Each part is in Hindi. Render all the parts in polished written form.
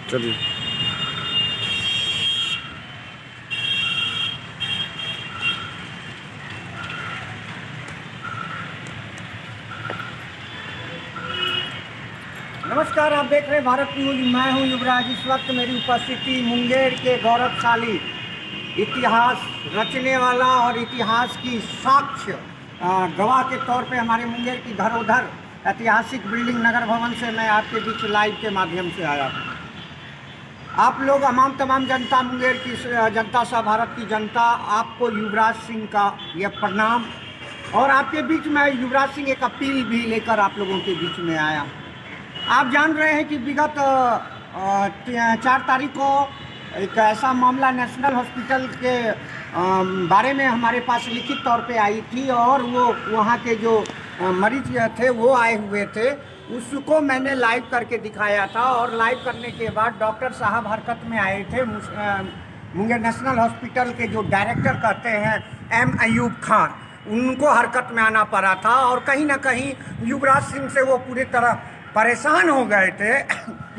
चलिए। नमस्कार, आप देख रहे हैं भारत न्यूज। मैं हूं युवराज। इस वक्त मेरी उपस्थिति मुंगेर के गौरवशाली इतिहास रचने वाला और इतिहास की साक्ष्य गवाह के तौर पे हमारे मुंगेर की धरोहर ऐतिहासिक बिल्डिंग नगर भवन से मैं आपके बीच लाइव के माध्यम से आया हूँ। आप लोग तमाम जनता, मुंगेर की जनता सा भारत की जनता, आपको युवराज सिंह का यह प्रणाम। और आपके बीच में युवराज सिंह एक अपील भी लेकर आप लोगों के बीच में आया। आप जान रहे हैं कि विगत 4 तारीख को एक ऐसा मामला नेशनल हॉस्पिटल के बारे में हमारे पास लिखित तौर पे आई थी और वो वहाँ के जो मरीज थे वो आए हुए थे। उसको मैंने लाइव करके दिखाया था और लाइव करने के बाद डॉक्टर साहब हरकत में आए थे। मुंगेर नेशनल हॉस्पिटल के जो डायरेक्टर कहते हैं एम अयूब खान, उनको हरकत में आना पड़ा था। और कहीं ना कहीं युवराज सिंह से वो पूरी तरह परेशान हो गए थे।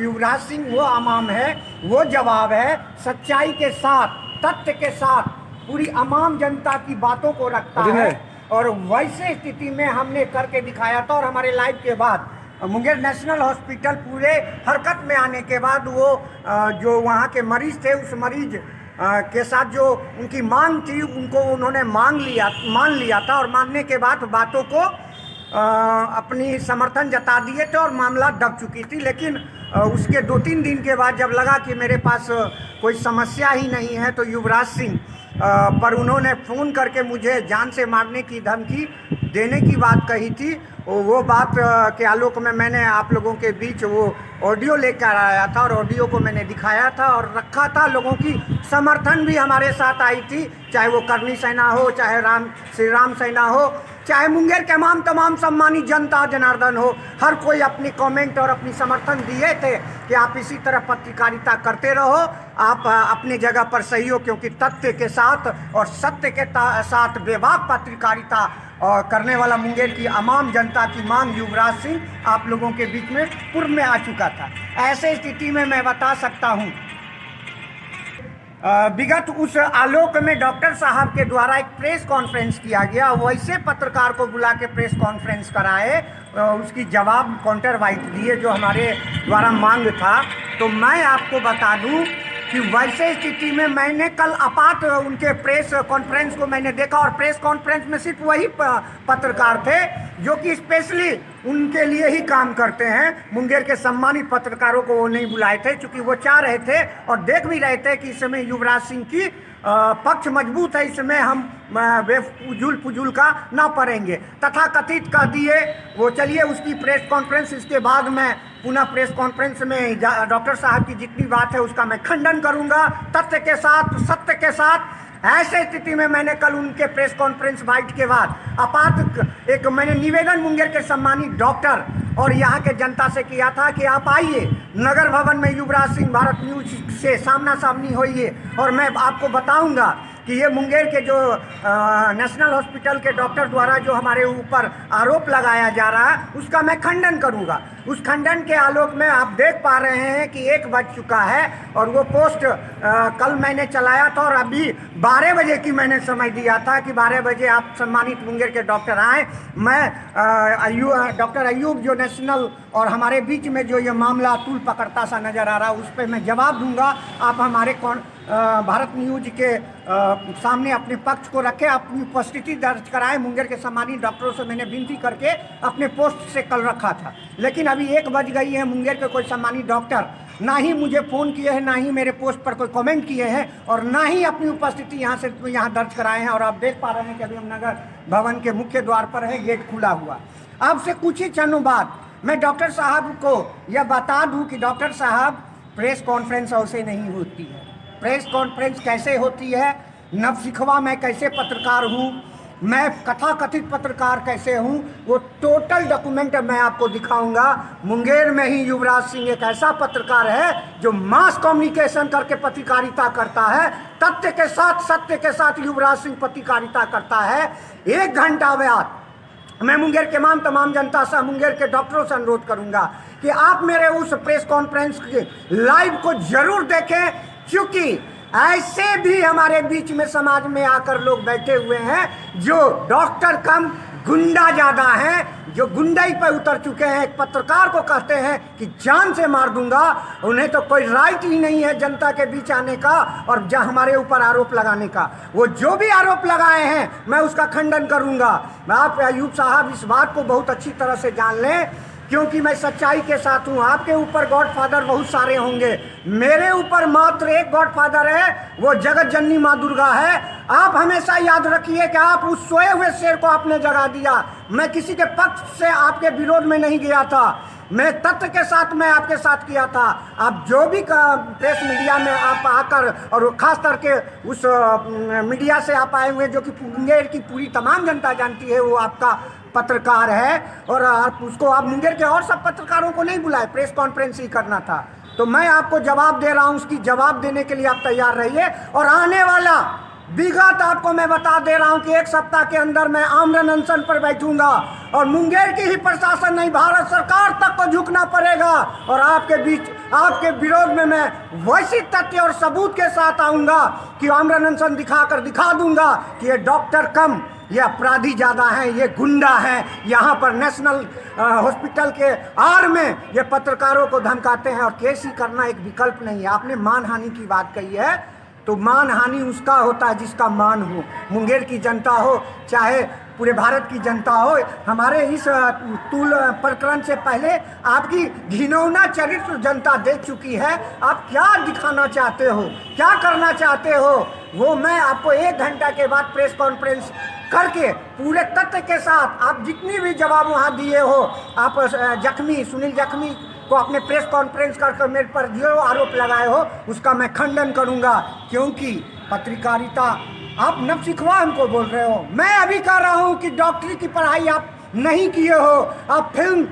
युवराज सिंह वो अमाम है, वो जवाब है, सच्चाई के साथ, तथ्य के साथ पूरी अमाम जनता की बातों को रखता है। और वैसे स्थिति में हमने करके दिखाया था। और हमारे लाइव के बाद मुंगेर नेशनल हॉस्पिटल पूरे हरकत में आने के बाद वो जो वहाँ के मरीज थे, उस मरीज के साथ जो उनकी मांग थी उनको उन्होंने मान लिया था। और मानने के बाद बातों को अपनी समर्थन जता दिए थे और मामला दब चुकी थी। लेकिन उसके 2-3 दिन के बाद जब लगा कि मेरे पास कोई समस्या ही नहीं है, तो युवराज सिंह पर उन्होंने फ़ोन करके मुझे जान से मारने की धमकी देने की बात कही थी। वो बात के आलोक में मैंने आप लोगों के बीच वो ऑडियो लेकर आया था और ऑडियो को मैंने दिखाया था और रखा था। लोगों की समर्थन भी हमारे साथ आई थी, चाहे वो करनी सेना हो, चाहे श्री राम सेना हो, चाहे मुंगेर के तमाम सम्मानित जनता जनार्दन हो। हर कोई अपनी कमेंट और अपनी समर्थन दिए थे कि आप इसी तरह पत्रकारिता करते रहो, आप अपने जगह पर सही हो, क्योंकि तथ्य के साथ और सत्य के साथ बेबाक पत्रकारिता करने वाला मुंगेर की अमाम जनता की मांग युवराज सिंह आप लोगों के बीच में पूर्व में आ चुका था। ऐसे स्थिति में मैं बता सकता हूँ, विगत उस आलोक में डॉक्टर साहब के द्वारा एक प्रेस कॉन्फ्रेंस किया गया। वैसे पत्रकार को बुला के प्रेस कॉन्फ्रेंस कराए, उसकी जवाब काउंटर वाइट दिए जो हमारे द्वारा मांग था। तो मैं आपको बता दूं कि वैसे स्थिति में मैंने कल आपात उनके प्रेस कॉन्फ्रेंस को मैंने देखा और प्रेस कॉन्फ्रेंस में सिर्फ वही पत्रकार थे जो कि स्पेशली उनके लिए ही काम करते हैं। मुंगेर के सम्मानित पत्रकारों को वो नहीं बुलाए थे, क्योंकि वो चाह रहे थे और देख भी रहे थे कि इस समय युवराज सिंह की पक्ष मजबूत है, इसमें हम फजूल का ना पड़ेंगे। तथा कथित कह दिए वो। चलिए, उसकी प्रेस कॉन्फ्रेंस इसके बाद में पुनः प्रेस कॉन्फ्रेंस में डॉक्टर साहब की जितनी बात है उसका मैं खंडन करूंगा, तथ्य के साथ, सत्य के साथ। ऐसे स्थिति में मैंने कल उनके प्रेस कॉन्फ्रेंस बाइट के बाद आपात एक मैंने निवेदन मुंगेर के सम्मानित डॉक्टर और यहाँ के जनता से किया था कि आप आइए नगर भवन में युवराज सिंह भारत न्यूज से सामना सामनी होइए और मैं आपको बताऊंगा कि ये मुंगेर के जो नेशनल हॉस्पिटल के डॉक्टर द्वारा जो हमारे ऊपर आरोप लगाया जा रहा है उसका मैं खंडन करूंगा। उस खंडन के आलोक में आप देख पा रहे हैं कि 1 बज चुका है और वो पोस्ट कल मैंने चलाया था और अभी 12 बजे की मैंने समय दिया था कि 12 बजे आप सम्मानित मुंगेर के डॉक्टर आए। मैं डॉक्टर अयूब जो नेशनल और हमारे बीच में जो ये मामला तूल पकड़ता सा नज़र आ रहा है उस पर मैं जवाब दूंगा। आप हमारे भारत न्यूज के सामने अपने पक्ष को रखें, अपनी उपस्थिति दर्ज कराएं। मुंगेर के सम्मानित डॉक्टरों से मैंने विनती करके अपने पोस्ट से कल रखा था, लेकिन अभी 1 बज गई है। मुंगेर के कोई सम्मानित डॉक्टर ना ही मुझे फ़ोन किए हैं, ना ही मेरे पोस्ट पर कोई कमेंट किए हैं और ना ही अपनी उपस्थिति यहाँ दर्ज कराए हैं। और आप देख पा रहे हैं कि अभी हम नगर भवन के मुख्य द्वार पर है, गेट खुला हुआ। आपसे कुछ ही क्षणों बाद मैं डॉक्टर साहब को यह बता दूं कि डॉक्टर साहब, प्रेस कॉन्फ्रेंस ऐसे नहीं होती है। प्रेस कॉन्फ्रेंस कैसे होती है? नवसिखवा मैं कैसे पत्रकार हूँ, मैं कथाकथित पत्रकार कैसे हूँ, वो टोटल डॉक्यूमेंट मैं आपको दिखाऊंगा। मुंगेर में ही युवराज सिंह एक ऐसा पत्रकार है जो मास कम्युनिकेशन करके पत्रकारिता करता है, तथ्य के साथ, सत्य के साथ युवराज सिंह पत्रकारिता करता है। 1 घंटा बाद मैं मुंगेर के तमाम जनता से, मुंगेर के डॉक्टरों से अनुरोध करूंगा, कि आप मेरे उस प्रेस कॉन्फ्रेंस के लाइव को जरूर देखें, क्योंकि ऐसे भी हमारे बीच में समाज में आकर लोग बैठे हुए हैं जो डॉक्टर कम गुंडा ज़्यादा हैं, जो गुंडाई पर उतर चुके हैं। एक पत्रकार को कहते हैं कि जान से मार दूंगा, उन्हें तो कोई राइट ही नहीं है जनता के बीच आने का और जहाँ हमारे ऊपर आरोप लगाने का। वो जो भी आरोप लगाए हैं मैं उसका खंडन करूंगा। आप अयूब साहब इस बात को बहुत अच्छी तरह से जान लें, क्योंकि मैं सच्चाई के साथ हूँ। आपके ऊपर गॉडफादर बहुत सारे होंगे, मेरे ऊपर मात्र एक गॉडफादर है, वो जगत जननी माँ दुर्गा है। आप हमेशा याद रखिए कि आप उस सोए हुए शेर को आपने जगा दिया। मैं किसी के पक्ष से आपके विरोध में नहीं गया था, मैं तथ्य के साथ मैं आपके साथ किया था। आप जो भी प्रेस मीडिया में आप आकर, और खास करके उस मीडिया से आप आए हुए जो कि मुंगेर की पूरी तमाम जनता जानती है, वो आपका पत्रकार है, और आप मुंगेर के और सब पत्रकारों को नहीं बुलाए, प्रेस कॉन्फ्रेंस ही करना था। तो मैं आपको जवाब दे रहा हूँ, उसकी जवाब देने के लिए आप तैयार रहिए। और आने वाला विगत आपको मैं बता दे रहा हूं कि एक सप्ताह के अंदर मैं आमरण अनशन पर बैठूंगा, और मुंगेर की ही प्रशासन नहीं, भारत सरकार तक को झुकना पड़ेगा। और आपके बीच, आपके विरोध में मैं वैसी तथ्य और सबूत के साथ आऊंगा कि आमरण अनशन दिखा दूंगा कि ये डॉक्टर कम, ये अपराधी ज़्यादा हैं, ये गुंडा हैं। यहाँ पर नेशनल हॉस्पिटल के आड़ में ये पत्रकारों को धमकाते हैं, और केस ही करना एक विकल्प नहीं है। आपने मानहानि की बात कही है, तो मानहानि उसका होता है जिसका मान हो। मुंगेर की जनता हो, चाहे पूरे भारत की जनता हो, हमारे इस तूल प्रकरण से पहले आपकी घिनौना चरित्र जनता देख चुकी है। आप क्या दिखाना चाहते हो, क्या करना चाहते हो, वो मैं आपको 1 घंटा के बाद प्रेस कॉन्फ्रेंस करके पूरे तथ्य के साथ, आप जितनी भी जवाब वहाँ दिए हो, आप जख्मी सुनील जख्मी को अपने प्रेस कॉन्फ्रेंस करके मेरे पर जो आरोप लगाए हो उसका मैं खंडन करूंगा। क्योंकि पत्रकारिता, आप नवसिखवा हमको बोल रहे हो, मैं अभी कह रहा हूं कि डॉक्टरी की पढ़ाई आप नहीं किए हो, आप फिल्म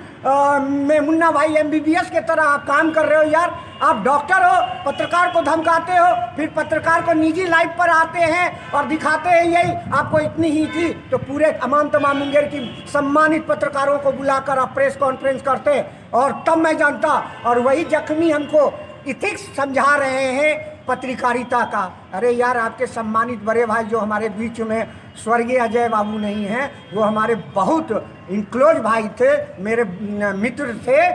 में मुन्ना भाई MBBS के तरह आप काम कर रहे हो। यार आप डॉक्टर हो, पत्रकार को धमकाते हो, फिर पत्रकार को निजी लाइव पर आते हैं और दिखाते हैं यही आपको इतनी ही थी, तो पूरे तमाम मुंगेर की सम्मानित पत्रकारों को बुलाकर आप प्रेस कॉन्फ्रेंस करते, और तब मैं जानता। और वही जख्मी हमको इथिक्स समझा रहे हैं पत्रकारिता का। अरे यार, आपके सम्मानित बड़े भाई जो हमारे बीच में स्वर्गीय अजय बाबू नहीं हैं, वो हमारे बहुत इनक्लोज भाई थे, मेरे मित्र थे,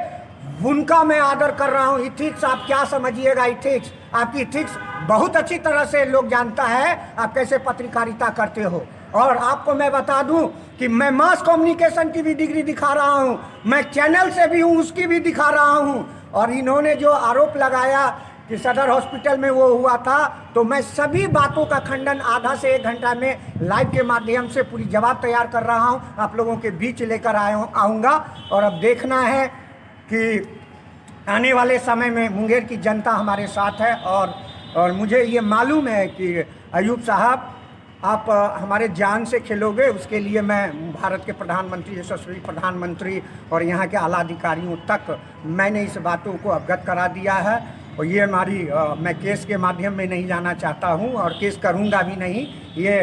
उनका मैं आदर कर रहा हूँ। इथिक्स आप क्या समझिएगा, इथिक्स, आपकी इथिक्स बहुत अच्छी तरह से लोग जानता है आप कैसे पत्रकारिता करते हो। और आपको मैं बता दूं कि मैं मास कम्युनिकेशन की भी डिग्री दिखा रहा हूं, मैं चैनल से भी हूं, उसकी भी दिखा रहा हूं। और इन्होंने जो आरोप लगाया कि सदर हॉस्पिटल में वो हुआ था, तो मैं सभी बातों का खंडन आधा से 1 घंटा में लाइव के माध्यम से पूरी जवाब तैयार कर रहा हूं, आप लोगों के बीच लेकर आऊँगा। और अब देखना है कि आने वाले समय में मुंगेर की जनता हमारे साथ है। और मुझे ये मालूम है कि अयूब साहब, आप हमारे जान से खेलोगे, उसके लिए मैं भारत के प्रधानमंत्री, यशस्वी प्रधानमंत्री और यहाँ के आला अधिकारियों तक मैंने इस बातों को अवगत करा दिया है। और ये मैं केस के माध्यम में नहीं जाना चाहता हूँ, और केस करूँगा भी नहीं। ये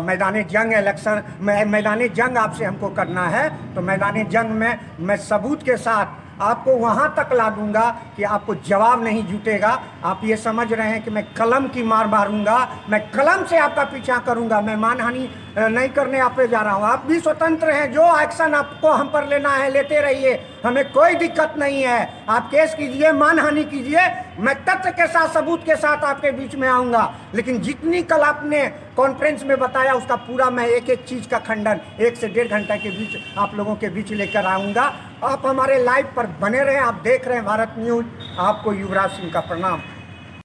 मैदान जंग इलेक्शन, मैदान जंग आपसे हमको करना है, तो मैदान जंग में मैं सबूत के साथ आपको वहाँ तक ला दूंगा कि आपको जवाब नहीं जुटेगा। आप ये समझ रहे हैं कि मैं कलम की मार मारूंगा, मैं कलम से आपका पीछा करूंगा, मैं मानहानि नहीं करने आप पे जा रहा हूँ। आप भी स्वतंत्र हैं, जो एक्शन आपको हम पर लेना है लेते रहिए, हमें कोई दिक्कत नहीं है। आप केस कीजिए, मानहानि कीजिए, मैं तथ्य के साथ, सबूत के साथ आपके बीच में आऊँगा। लेकिन जितनी कल आपने कॉन्फ्रेंस में बताया, उसका पूरा मैं एक एक चीज़ का खंडन 1 से 1.5 घंटा के बीच आप लोगों के बीच लेकर आऊँगा। आप हमारे लाइव पर बने रहें, आप देख रहे हैं भारत न्यूज़। आपको युवराज सिंह का प्रणाम।